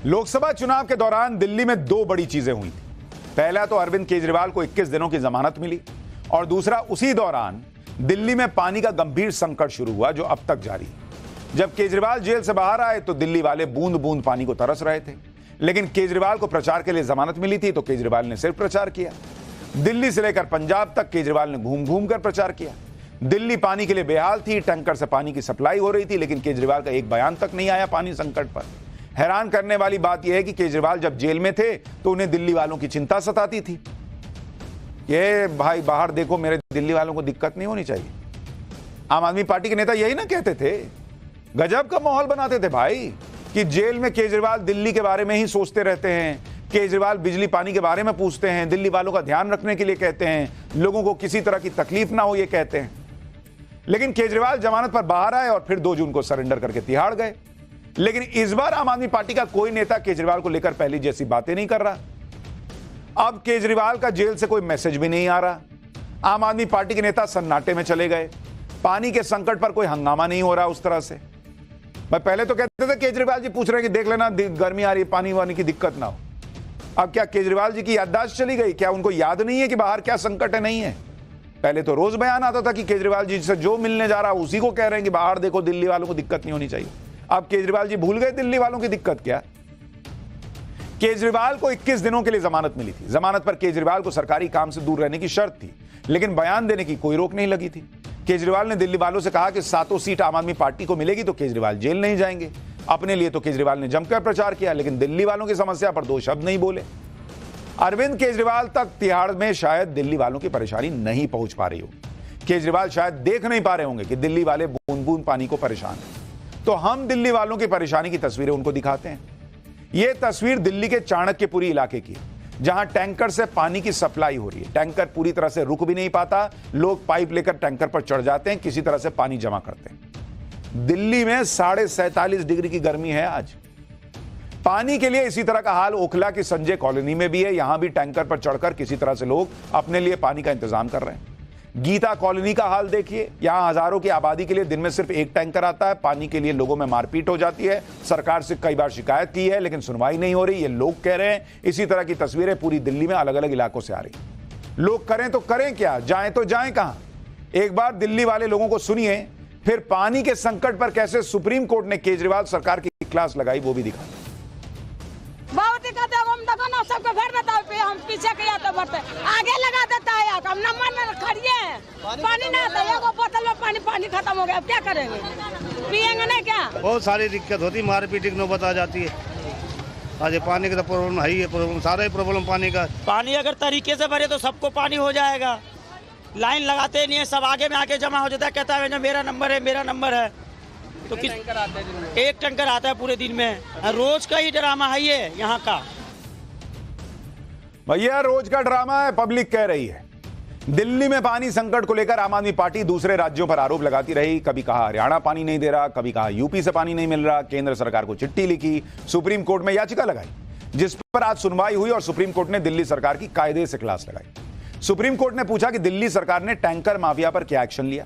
लोकसभा चुनाव के दौरान दिल्ली में दो बड़ी चीजें हुई थी। पहला तो अरविंद केजरीवाल को 21 दिनों की जमानत मिली और दूसरा उसी दौरान दिल्ली में पानी का गंभीर संकट शुरू हुआ जो अब तक जारी है। जब केजरीवाल जेल से बाहर आए तो दिल्ली वाले बूंद बूंद पानी को तरस रहे थे, लेकिन केजरीवाल को प्रचार के लिए जमानत मिली थी तो केजरीवाल ने सिर्फ प्रचार किया। दिल्ली से लेकर पंजाब तक केजरीवाल ने घूम घूम कर प्रचार किया। दिल्ली पानी के लिए बेहाल थी, टैंकर से पानी की सप्लाई हो रही थी, लेकिन केजरीवाल का एक बयान तक नहीं आया पानी संकट पर। हैरान करने वाली बात यह है कि केजरीवाल जब जेल में थे तो उन्हें दिल्ली वालों की चिंता सताती थी। ये भाई बाहर देखो, मेरे दिल्ली वालों को दिक्कत नहीं होनी चाहिए। आम आदमी पार्टी के नेता यही ना कहते थे। गजब का माहौल बनाते थे भाई कि जेल में केजरीवाल दिल्ली के बारे में ही सोचते रहते हैं, केजरीवाल बिजली पानी के बारे में पूछते हैं, दिल्ली वालों का ध्यान रखने के लिए कहते हैं, लोगों को किसी तरह की तकलीफ ना हो ये कहते हैं। लेकिन केजरीवाल जमानत पर बाहर आए और फिर 2 जून को सरेंडर करके तिहाड़ गए। लेकिन इस बार आम आदमी पार्टी का कोई नेता केजरीवाल को लेकर पहली जैसी बातें नहीं कर रहा। अब केजरीवाल का जेल से कोई मैसेज भी नहीं आ रहा। आम आदमी पार्टी के नेता सन्नाटे में चले गए। पानी के संकट पर कोई हंगामा नहीं हो रहा उस तरह से। भाई पहले तो कहते थे केजरीवाल जी पूछ रहे हैं कि देख लेना गर्मी आ रही है, पानी वानी की दिक्कत ना हो। अब क्या केजरीवाल जी की याददाश्त चली गई? क्या उनको याद नहीं है कि बाहर क्या संकट है? नहीं है। पहले तो रोज बयान आता था कि केजरीवाल जी से जो मिलने जा रहा है उसी को कह रहे हैं कि बाहर देखो दिल्ली वालों को दिक्कत नहीं होनी चाहिए। अब केजरीवाल जी भूल गए दिल्ली वालों की दिक्कत क्या। केजरीवाल को 21 दिनों के लिए जमानत मिली थी। जमानत पर केजरीवाल को सरकारी काम से दूर रहने की शर्त थी, लेकिन बयान देने की कोई रोक नहीं लगी थी। केजरीवाल ने दिल्ली वालों से कहा कि 7 सीट आम आदमी पार्टी को मिलेगी तो केजरीवाल जेल नहीं जाएंगे। अपने लिए तो केजरीवाल ने जमकर प्रचार किया, लेकिन दिल्ली वालों की समस्या पर 2 शब्द नहीं बोले। अरविंद केजरीवाल तक तिहाड़ में शायद दिल्ली वालों की परेशानी नहीं पहुंच पा रही हो। केजरीवाल शायद देख नहीं पा रहे होंगे कि दिल्ली वाले बूंद बूंद पानी को परेशान हैं। तो हम दिल्ली वालों की परेशानी की तस्वीरें उनको दिखाते हैं। यह तस्वीर दिल्ली के चाणक्यपुरी इलाके की है, जहां टैंकर से पानी की सप्लाई हो रही है। टैंकर पूरी तरह से रुक भी नहीं पाता, लोग पाइप लेकर टैंकर पर चढ़ जाते हैं, किसी तरह से पानी जमा करते हैं। दिल्ली में 47.5 डिग्री की गर्मी है आज। पानी के लिए इसी तरह का हाल ओखला की संजय कॉलोनी में भी है। यहां भी टैंकर पर चढ़कर किसी तरह से लोग अपने लिए पानी का इंतजाम कर रहे हैं। गीता कॉलोनी का हाल देखिए, यहां हजारों की आबादी के लिए दिन में सिर्फ एक टैंकर आता है। पानी के लिए लोगों में मारपीट हो जाती है। सरकार से कई बार शिकायत की है, लेकिन सुनवाई नहीं हो रही, ये लोग कह रहे हैं। इसी तरह की तस्वीरें पूरी दिल्ली में अलग अलग इलाकों से आ रही। लोग करें तो करें क्या, जाएं तो जाएं कहां? एक बार दिल्ली वाले लोगों को सुनिए, फिर पानी के संकट पर कैसे सुप्रीम कोर्ट ने केजरीवाल सरकार की क्लास लगाई वो भी दिखा। बहुत दिक्कत है। हम देखो ना, सबको भर देता है, हम पीछे किया तो भरते आगे लगा देता है। हम नंबर में खड़िए हैं, पानी ना आता है। बोतल में पानी खत्म हो गया, अब क्या करेंगे? पियेंगे नहीं क्या? बहुत सारी दिक्कत होती है, मारपीट की नौबत आ जाती है। आज पानी का तो प्रॉब्लम है ही है, प्रॉब्लम सारा ही प्रॉब्लम पानी का। पानी अगर तरीके से भरे तो सबको पानी हो जाएगा। लाइन लगाते नहीं है, सब आगे में आके जमा हो जाता है। कहता है मेरा नंबर है, मेरा नंबर है। तो किस टैंकर आते हैं? एक टैंकर आता है पूरे दिन में। रोज का ही ड्रामा है ये यहाँ का। भैया रोज का ड्रामा है, पब्लिक कह रही है। दिल्ली में पानी संकट को लेकर आम आदमी पार्टी दूसरे राज्यों पर आरोप लगाती रही। कभी कहा हरियाणा पानी नहीं दे रहा, कभी कहा यूपी से पानी नहीं मिल रहा। केंद्र सरकार को चिट्ठी लिखी, सुप्रीम कोर्ट में याचिका लगाई, जिस पर आज सुनवाई हुई और सुप्रीम कोर्ट ने दिल्ली सरकार की कायदे से क्लास लगाई। सुप्रीम कोर्ट ने पूछा कि दिल्ली सरकार ने टैंकर माफिया पर क्या एक्शन लिया।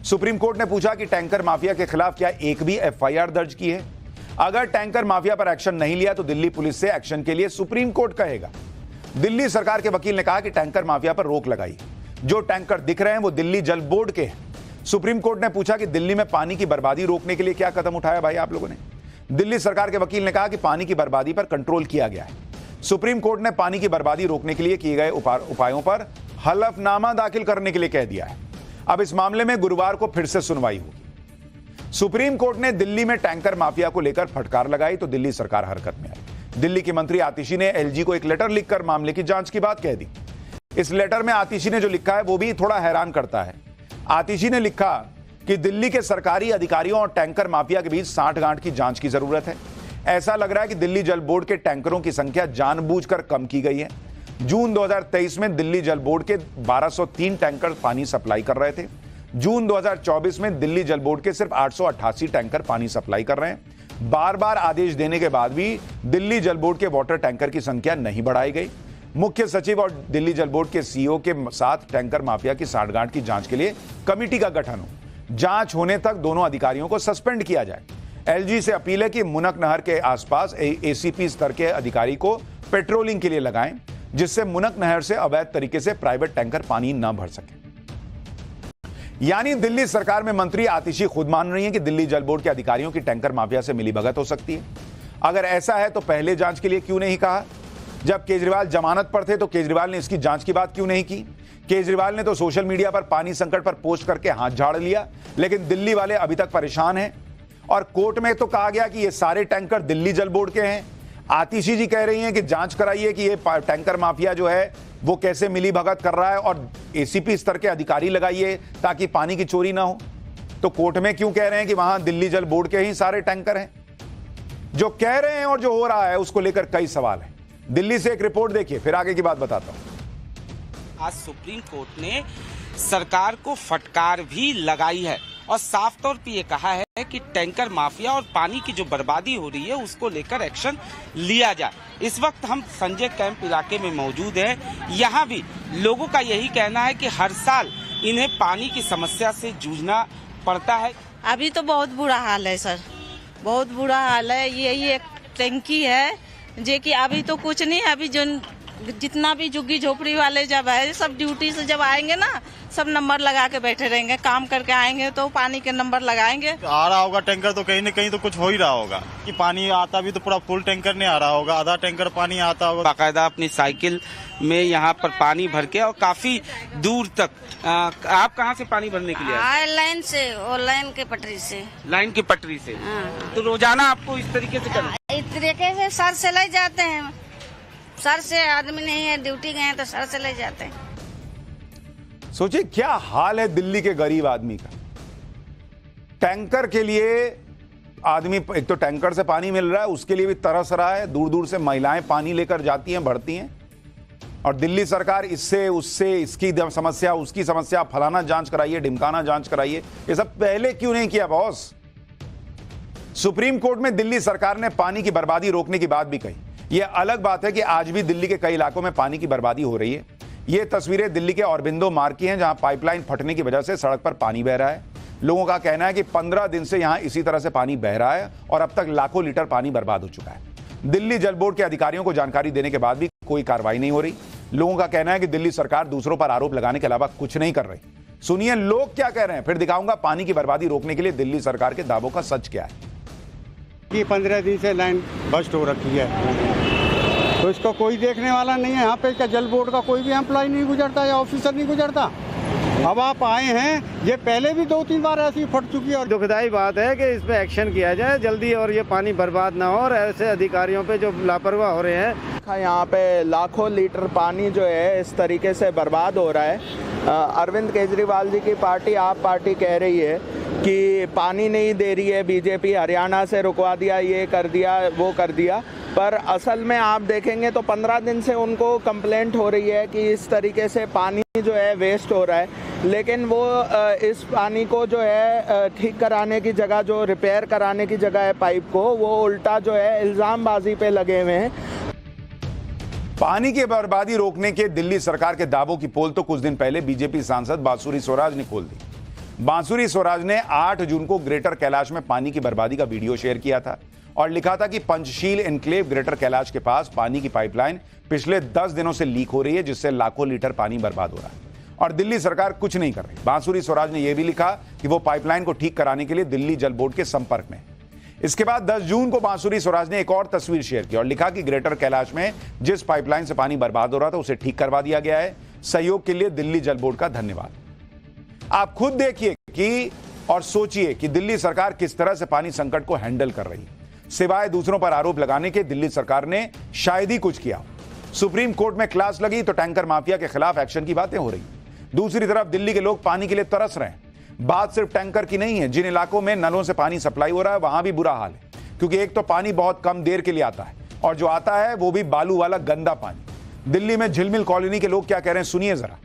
सुप्रीम कोर्ट ने पूछा कि टैंकर माफिया के खिलाफ क्या एक भी एफआईआर दर्ज की है। अगर टैंकर माफिया पर एक्शन नहीं लिया तो दिल्ली पुलिस से एक्शन के लिए सुप्रीम कोर्ट कहेगा। दिल्ली सरकार के वकील ने कहा कि टैंकर माफिया पर रोक लगाई। जो टैंकर दिख रहे हैं वो दिल्ली जल बोर्ड के हैं। सुप्रीम कोर्ट ने पूछा कि दिल्ली में पानी की बर्बादी रोकने के लिए क्या कदम उठाया भाई आप लोगों ने। दिल्ली सरकार के वकील ने कहा कि पानी की बर्बादी पर कंट्रोल किया गया है। सुप्रीम कोर्ट ने पानी की बर्बादी रोकने के लिए किए गए उपायों पर हलफनामा दाखिल करने के लिए कह दिया है। अब इस मामले में गुरुवार को फिर से सुनवाई होगी। सुप्रीम कोर्ट ने दिल्ली में टैंकर माफिया को लेकर फटकार लगाई तो दिल्ली सरकार हरकत में आई। दिल्ली की मंत्री आतिशी ने एलजी को एक लेटर लिखकर मामले की जांच की बात कह दी। इस लेटर में आतिशी ने जो लिखा है वो भी थोड़ा हैरान करता है। आतिशी ने लिखा कि दिल्ली के सरकारी अधिकारियों और टैंकर माफिया के बीच सांठगांठ की जांच की जरूरत है। ऐसा लग रहा है कि दिल्ली जल बोर्ड के टैंकरों की संख्या जानबूझकर कम की गई है। जून 2023 में दिल्ली जल बोर्ड के 1203 टैंकर पानी सप्लाई कर रहे थे। जून 2024 में दिल्ली जल बोर्ड के सिर्फ 888 टैंकर पानी सप्लाई कर रहे हैं। बार बार आदेश देने के बाद भी दिल्ली जल बोर्ड के वाटर टैंकर की संख्या नहीं बढ़ाई गई। मुख्य सचिव और दिल्ली जल बोर्ड के सीईओ के साथ टैंकर माफिया की सांठगांठ की जांच के लिए कमेटी का गठन हो। जांच होने तक दोनों अधिकारियों को सस्पेंड किया जाए। एलजी से अपील है कि मुनक नहर के आसपास एसीपी स्तर के अधिकारी को पेट्रोलिंग के लिए लगाएं, जिससे मुनक नहर से अवैध तरीके से प्राइवेट टैंकर पानी न भर सके। यानी दिल्ली सरकार में मंत्री आतिशी खुद मान रही हैं कि दिल्ली जल बोर्ड के अधिकारियों की टैंकर माफिया से मिलीभगत हो सकती है। अगर ऐसा है तो पहले जांच के लिए क्यों नहीं कहा? जब केजरीवाल जमानत पर थे तो केजरीवाल ने इसकी जांच की बात क्यों नहीं की? केजरीवाल ने तो सोशल मीडिया पर पानी संकट पर पोस्ट करके हाथ झाड़ लिया, लेकिन दिल्ली वाले अभी तक परेशान हैं। और कोर्ट में तो कहा गया कि ये सारे टैंकर दिल्ली जल बोर्ड के हैं। आतिशी जी कह रही हैं कि जांच कराइए कि ये टैंकर माफिया जो है वो कैसे मिली भगत कर रहा है, और एसीपी स्तर के अधिकारी लगाइए ताकि पानी की चोरी ना हो। तो कोर्ट में क्यों कह रहे हैं कि वहां दिल्ली जल बोर्ड के ही सारे टैंकर हैं? जो कह रहे हैं और जो हो रहा है उसको लेकर कई सवाल हैं। दिल्ली से एक रिपोर्ट देखिए, फिर आगे की बात बताता हूं। आज सुप्रीम कोर्ट ने सरकार को फटकार भी लगाई है और साफ तौर पे ये कहा है कि टैंकर माफिया और पानी की जो बर्बादी हो रही है उसको लेकर एक्शन लिया जाए। इस वक्त हम संजय कैंप इलाके में मौजूद हैं। यहाँ भी लोगों का यही कहना है कि हर साल इन्हें पानी की समस्या से जूझना पड़ता है। अभी तो बहुत बुरा हाल है सर, बहुत बुरा हाल है। यही एक टंकी है जे कि अभी तो कुछ नहीं है। अभी जो जितना भी झुग्गी झोपड़ी वाले जब है सब ड्यूटी से जब आएंगे ना, सब नंबर लगा के बैठे रहेंगे। काम करके आएंगे तो पानी के नंबर लगाएंगे। आ रहा होगा टैंकर तो कहीं न कहीं तो कुछ हो ही रहा होगा कि पानी आता भी तो पूरा फुल टैंकर नहीं आ रहा होगा, आधा टैंकर पानी आता होगा। बाकायदा अपनी साइकिल में यहाँ पर पानी भर के और काफी दूर तक। आप कहाँ से पानी भरने के लिए आए? लाइन से, और लाइन के पटरी से, लाइन की पटरी से। तो रोजाना आपको इस तरीके से करना? इस तरीके से सर से ले जाते हैं। सर से आदमी नहीं है, ड्यूटी गए तो सर से ले जाते हैं। सोचिए क्या हाल है दिल्ली के गरीब आदमी का। टैंकर के लिए आदमी, एक तो टैंकर से पानी मिल रहा है उसके लिए भी तरस रहा है। दूर दूर से महिलाएं पानी लेकर जाती हैं, भरती हैं, और दिल्ली सरकार इससे उससे, इसकी समस्या उसकी समस्या, फलाना जांच कराइए, ढिमकाना जांच कराइए। ये सब पहले क्यों नहीं किया बॉस? सुप्रीम कोर्ट में दिल्ली सरकार ने पानी की बर्बादी रोकने की बात भी कही। यह अलग बात है कि आज भी दिल्ली के कई इलाकों में पानी की बर्बादी हो रही है। ये तस्वीरें दिल्ली के औरबिंदो मार्ग की हैं, जहां पाइपलाइन फटने की वजह से सड़क पर पानी बह रहा है। लोगों का कहना है कि 15 दिन से यहां इसी तरह से पानी बह रहा है और अब तक लाखों लीटर पानी बर्बाद हो चुका है। दिल्ली जल बोर्ड के अधिकारियों को जानकारी देने के बाद भी कोई कार्रवाई नहीं हो रही। लोगों का कहना है कि दिल्ली सरकार दूसरों पर आरोप लगाने के अलावा कुछ नहीं कर रही। सुनिए लोग क्या कह रहे हैं, फिर दिखाऊंगा पानी की बर्बादी रोकने के लिए दिल्ली सरकार के दावों का सच क्या है। कि 15 दिन से लाइन बस्ट हो रखी है तो इसका कोई देखने वाला नहीं है। यहाँ पे क्या जल बोर्ड का कोई भी एम्प्लॉय नहीं गुजरता या ऑफिसर नहीं गुजरता। अब आप आए हैं, ये पहले भी 2-3 बार ऐसी फट चुकी है। और दुखदाई बात है कि इस पे एक्शन किया जाए जल्दी और ये पानी बर्बाद ना हो और ऐसे अधिकारियों पे जो लापरवाह हो रहे हैं। यहाँ पे लाखों लीटर पानी जो है इस तरीके से बर्बाद हो रहा है। अरविंद केजरीवाल जी की पार्टी, आप पार्टी कह रही है कि पानी नहीं दे रही है बीजेपी, हरियाणा से रुकवा दिया, ये कर दिया, वो कर दिया, पर असल में आप देखेंगे तो 15 दिन से उनको कंप्लेंट हो रही है कि इस तरीके से पानी जो है वेस्ट हो रहा है। लेकिन वो इस पानी को जो है ठीक कराने की जगह, जो रिपेयर कराने की जगह है पाइप को, वो उल्टा जो है इल्जामबाजी पे लगे हुए हैं। पानी की बर्बादी रोकने के दिल्ली सरकार के दावों की पोल तो कुछ दिन पहले बीजेपी सांसद बांसुरी स्वराज ने खोल दी। बांसुरी स्वराज ने 8 जून को ग्रेटर कैलाश में पानी की बर्बादी का वीडियो शेयर किया था और लिखा था कि पंचशील एन्क्लेव ग्रेटर कैलाश के पास पानी की पाइपलाइन पिछले 10 दिनों से लीक हो रही है, जिससे लाखों लीटर पानी बर्बाद हो रहा है और दिल्ली सरकार कुछ नहीं कर रही। बांसुरी स्वराज ने यह भी लिखा कि वो पाइपलाइन को ठीक कराने के लिए दिल्ली जल बोर्ड के संपर्क में। इसके बाद 10 जून को बांसुरी स्वराज ने एक और तस्वीर शेयर की और लिखा कि ग्रेटर कैलाश में जिस पाइपलाइन से पानी बर्बाद हो रहा था उसे ठीक करवा दिया गया है। सहयोग के लिए दिल्ली जल बोर्ड का धन्यवाद। आप खुद देखिए कि और सोचिए कि दिल्ली सरकार किस तरह से पानी संकट को हैंडल कर रही है। सिवाय दूसरों पर आरोप लगाने के दिल्ली सरकार ने शायद ही कुछ किया। सुप्रीम कोर्ट में क्लास लगी तो टैंकर माफिया के खिलाफ एक्शन की बातें हो रही। दूसरी तरफ दिल्ली के लोग पानी के लिए तरस रहे हैं। बात सिर्फ टैंकर की नहीं है, जिन इलाकों में नलों से पानी सप्लाई हो रहा है वहां भी बुरा हाल है, क्योंकि एक तो पानी बहुत कम देर के लिए आता है और जो आता है वो भी बालू वाला गंदा पानी। दिल्ली में झिलमिल कॉलोनी के लोग क्या कह रहे हैं, सुनिए जरा।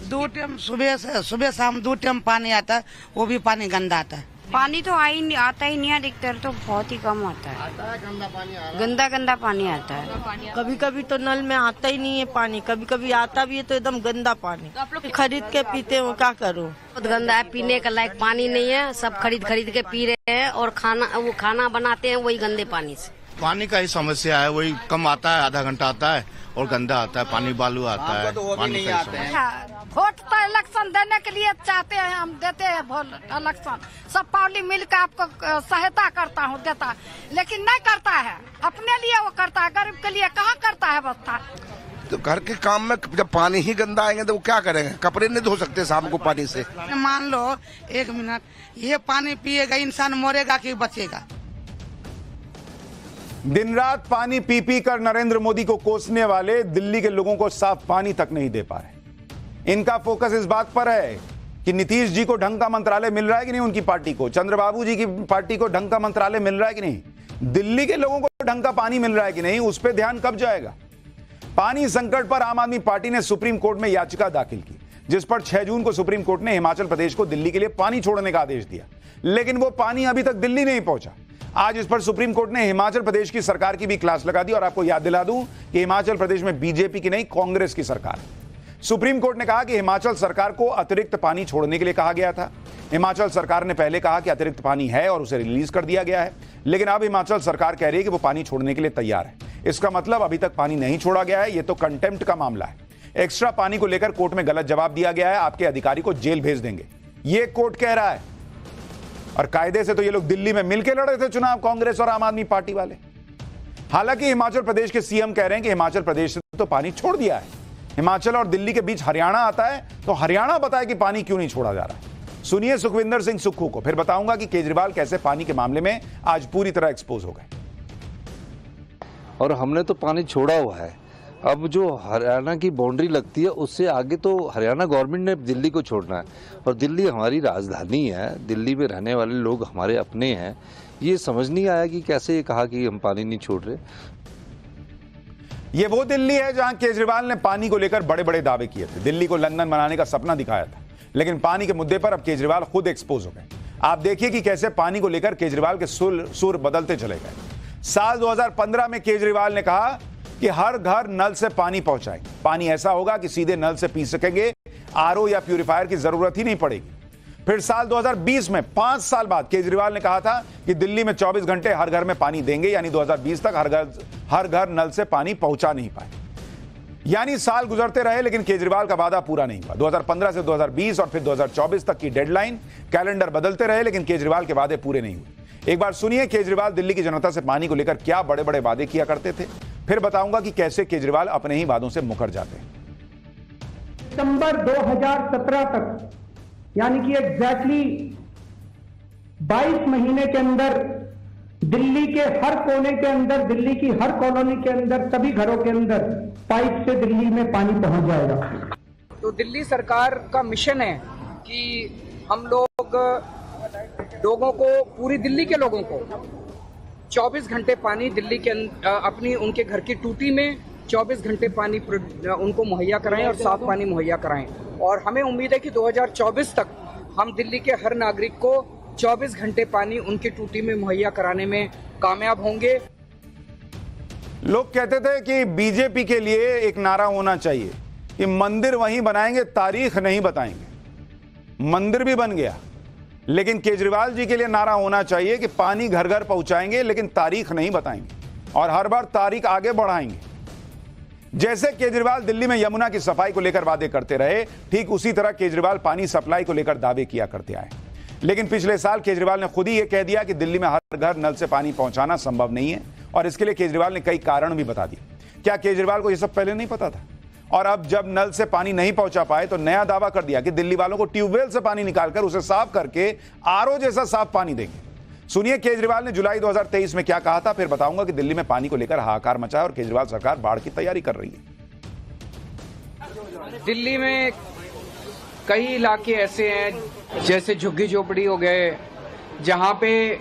2 टाइम सुबह शाम 2 टाइम पानी आता है, वो भी पानी गंदा आता है। पानी तो आता ही नहीं है, अधिकतर तो बहुत ही कम आता है। गंदा पानी आता है। कभी कभी तो नल में आता ही नहीं है पानी, कभी कभी आता भी है तो एकदम गंदा पानी। तो आप लोग खरीद के पीते हो, क्या करो? बहुत गंदा है, पीने का लायक पानी नहीं है। सब खरीद के पी रहे हैं और खाना बनाते हैं वही गंदे पानी से। पानी का ही समस्या है, वही कम आता है, आधा घंटा आता है और गंदा आता है, पानी बालू आता है। तो पानी नहीं आता है। वोट तो इलेक्शन देने के लिए चाहते हैं, हम देते हैं वोट इलेक्शन। सब पार्टी मिलकर आपको सहायता करता हूँ, देता है, लेकिन नहीं करता है। अपने लिए वो करता है, गरीब के लिए कहाँ करता है व्यवस्था। तो घर के काम में जब पानी ही गंदा आएंगे तो वो क्या करेंगे? कपड़े नहीं धो सकते शाम को पानी से। मान लो 1 मिनट, ये पानी पिएगा इंसान मरेगा कि बचेगा? दिन रात पानी पी पी कर नरेंद्र मोदी को कोसने वाले दिल्ली के लोगों को साफ पानी तक नहीं दे पा रहे। इनका फोकस इस बात पर है कि नीतीश जी को ढंग का मंत्रालय मिल रहा है कि नहीं, उनकी पार्टी को, चंद्रबाबू जी की पार्टी को ढंग का मंत्रालय मिल रहा है कि नहीं, दिल्ली के लोगों को ढंग का पानी मिल रहा है कि नहीं, उस पर ध्यान कब जाएगा। पानी संकट पर आम आदमी पार्टी ने सुप्रीम कोर्ट में याचिका दाखिल की, जिस पर 6 जून को सुप्रीम कोर्ट ने हिमाचल प्रदेश को दिल्ली के लिए पानी छोड़ने का आदेश दिया, लेकिन वो पानी अभी तक दिल्ली नहीं पहुंचा। आज इस पर सुप्रीम कोर्ट ने हिमाचल प्रदेश की सरकार की भी क्लास लगा दी। और आपको याद दिला दूं कि हिमाचल प्रदेश में बीजेपी की नहीं, कांग्रेस की सरकार है। सुप्रीम कोर्ट ने कहा कि हिमाचल सरकार को अतिरिक्त पानी छोड़ने के लिए कहा गया था। हिमाचल सरकार ने पहले कहा कि अतिरिक्त पानी है और उसे रिलीज कर दिया गया है, लेकिन अब हिमाचल सरकार कह रही है कि वो पानी छोड़ने के लिए तैयार है। इसका मतलब अभी तक पानी नहीं छोड़ा गया है, ये तो कंटेम्प्ट का मामला है। एक्स्ट्रा पानी को लेकर कोर्ट में गलत जवाब दिया गया है, आपके अधिकारी को जेल भेज देंगे, ये कोर्ट कह रहा है। और कायदे से तो ये लोग दिल्ली में मिलकर लड़े थे चुनाव, कांग्रेस और आम आदमी पार्टी वाले। हालांकि हिमाचल प्रदेश के सीएम कह रहे हैं कि हिमाचल प्रदेश ने तो पानी छोड़ दिया है। हिमाचल और दिल्ली के बीच हरियाणा आता है, तो हरियाणा बताए कि पानी क्यों नहीं छोड़ा जा रहा है। सुनिए सुखविंदर सिंह सुक्खू को, फिर बताऊंगा कि केजरीवाल कैसे पानी के मामले में आज पूरी तरह एक्सपोज हो गए। और हमने तो पानी छोड़ा हुआ है, अब जो हरियाणा की बाउंड्री लगती है उससे आगे तो हरियाणा गवर्नमेंट ने दिल्ली को छोड़ना है। और दिल्ली हमारी राजधानी है, दिल्ली में रहने वाले लोग हमारे अपने हैं। ये समझ नहीं आया कि कैसे ये कहा कि हम पानी नहीं छोड़ रहे। ये वो दिल्ली है जहां केजरीवाल ने पानी को लेकर बड़े बड़े दावे किए थे, दिल्ली को लंदन बनाने का सपना दिखाया था, लेकिन पानी के मुद्दे पर अब केजरीवाल खुद एक्सपोज हो गए। आप देखिए कि कैसे पानी को लेकर केजरीवाल के सुर बदलते चले गए। साल 2015 में केजरीवाल ने कहा कि हर घर नल से पानी पहुंचाएंगे, पानी ऐसा होगा कि सीधे नल से पी सकेंगे, आरओ या प्यूरिफायर की जरूरत ही नहीं पड़ेगी। फिर साल 2020 में 5 साल बाद केजरीवाल ने कहा था कि दिल्ली में 24 घंटे हर घर में पानी देंगे, यानी 2020 तक हर घर नल से पानी पहुंचा नहीं पाए। यानी साल गुजरते रहे लेकिन केजरीवाल का वादा पूरा नहीं हुआ। 2015 से 2020 और फिर 2024 तक की डेडलाइन, कैलेंडर बदलते रहे लेकिन केजरीवाल के वादे पूरे नहीं हुए। एक बार सुनिए केजरीवाल दिल्ली की जनता से पानी को लेकर क्या बड़े बड़े वादे किया करते थे, फिर बताऊंगा कि कैसे केजरीवाल अपने ही वादों से मुकर जाते हैं। दिसंबर 2017 तक, यानी कि एग्जैक्टली 22 महीने के अंदर दिल्ली के हर कोने के अंदर, दिल्ली की हर कॉलोनी के अंदर, सभी घरों के अंदर पाइप से दिल्ली में पानी पहुंच जाएगा। तो दिल्ली सरकार का मिशन है कि हम लोगों को, पूरी दिल्ली के लोगों को 24 घंटे पानी दिल्ली के अपनी उनके घर की टूटी में 24 घंटे पानी उनको मुहैया कराएं और साफ पानी मुहैया कराएं। और हमें उम्मीद है कि 2024 तक हम दिल्ली के हर नागरिक को 24 घंटे पानी उनकी टूटी में मुहैया कराने में कामयाब होंगे। लोग कहते थे कि बीजेपी के लिए एक नारा होना चाहिए कि मंदिर वहीं बनाएंगे, तारीख नहीं बताएंगे। मंदिर भी बन गया, लेकिन केजरीवाल जी के लिए नारा होना चाहिए कि पानी घर घर पहुंचाएंगे लेकिन तारीख नहीं बताएंगे, और हर बार तारीख आगे बढ़ाएंगे। जैसे केजरीवाल दिल्ली में यमुना की सफाई को लेकर वादे करते रहे, ठीक उसी तरह केजरीवाल पानी सप्लाई को लेकर दावे किया करते आए। लेकिन पिछले साल केजरीवाल ने खुद ही यह कह दिया कि दिल्ली में हर घर नल से पानी पहुंचाना संभव नहीं है, और इसके लिए केजरीवाल ने कई कारण भी बता दिए। क्या केजरीवाल को यह सब पहले नहीं पता था? और अब जब नल से पानी नहीं पहुंचा पाए तो नया दावा कर दिया कि दिल्ली वालों को ट्यूबवेल से पानी निकालकर उसे साफ करके आरओ जैसा साफ पानी देंगे। सुनिए केजरीवाल ने जुलाई 2023 में क्या कहा था, फिर बताऊंगा कि दिल्ली में पानी को लेकर हाहाकार मचा है और केजरीवाल सरकार बाढ़ की तैयारी कर रही है। दिल्ली में कई इलाके ऐसे हैं जैसे झुग्गी झोपड़ी हो गए, जहां पे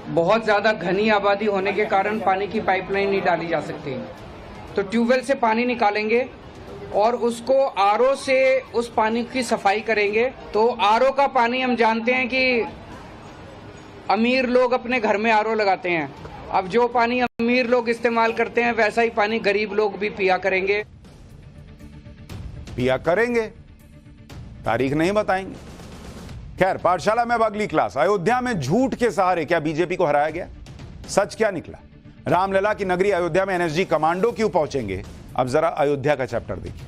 बहुत ज्यादा घनी आबादी होने के कारण पानी की पाइपलाइन नहीं डाली जा सकती। तो ट्यूबवेल से पानी निकालेंगे और उसको आरओ से उस पानी की सफाई करेंगे। तो आरओ का पानी हम जानते हैं कि अमीर लोग अपने घर में आरओ लगाते हैं। अब जो पानी अमीर लोग इस्तेमाल करते हैं वैसा ही पानी गरीब लोग भी पिया करेंगे। तारीख नहीं बताएंगे। खैर, पाठशाला में अब अगली क्लास। अयोध्या में झूठ के सहारे क्या बीजेपी को हराया गया? सच क्या निकला? रामलला की नगरी अयोध्या में एनएसजी कमांडो क्यों पहुंचेंगे? अब जरा अयोध्या का चैप्टर देखिए।